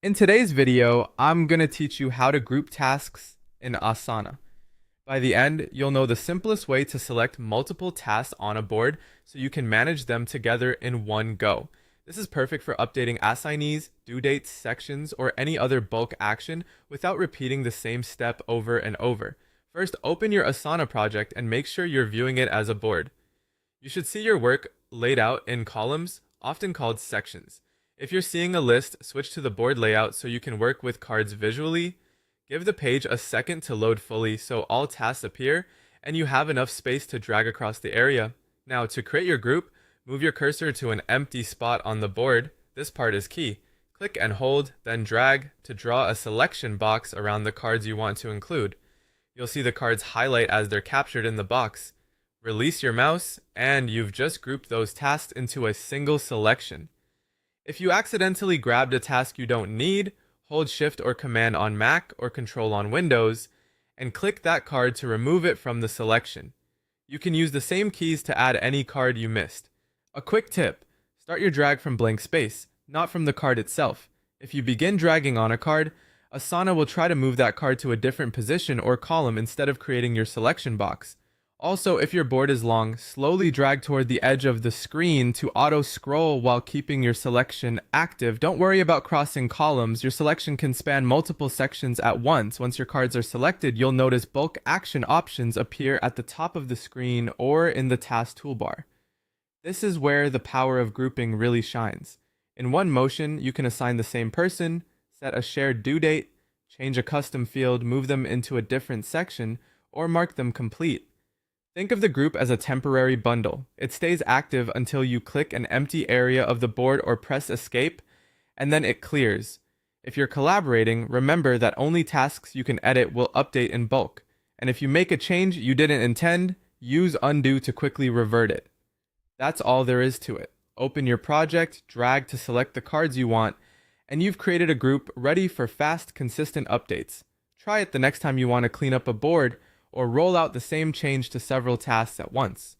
In today's video, I'm going to teach you how to group tasks in Asana. By the end, you'll know the simplest way to select multiple tasks on a board so you can manage them together in one go. This is perfect for updating assignees, due dates, sections, or any other bulk action without repeating the same step over and over. First, open your Asana project and make sure you're viewing it as a board. You should see your work laid out in columns, often called sections. If you're seeing a list, switch to the board layout so you can work with cards visually. Give the page a second to load fully so all tasks appear and you have enough space to drag across the area. Now, to create your group, move your cursor to an empty spot on the board. This part is key. Click and hold, then drag to draw a selection box around the cards you want to include. You'll see the cards highlight as they're captured in the box. Release your mouse, and you've just grouped those tasks into a single selection. If you accidentally grabbed a task you don't need, hold Shift or Command on Mac or Control on Windows, and click that card to remove it from the selection. You can use the same keys to add any card you missed. A quick tip: start your drag from blank space, not from the card itself. If you begin dragging on a card, Asana will try to move that card to a different position or column instead of creating your selection box. Also, if your board is long, slowly drag toward the edge of the screen to auto-scroll while keeping your selection active. Don't worry about crossing columns. Your selection can span multiple sections at once. Once your cards are selected, you'll notice bulk action options appear at the top of the screen or in the task toolbar. This is where the power of grouping really shines. In one motion, you can assign the same person, set a shared due date, change a custom field, move them into a different section, or mark them complete. Think of the group as a temporary bundle. It stays active until you click an empty area of the board or press escape, and then it clears. If you're collaborating, remember that only tasks you can edit will update in bulk. And if you make a change you didn't intend, use undo to quickly revert it. That's all there is to it. Open your project, drag to select the cards you want, and you've created a group ready for fast, consistent updates. Try it the next time you want to clean up a board or roll out the same change to several tasks at once.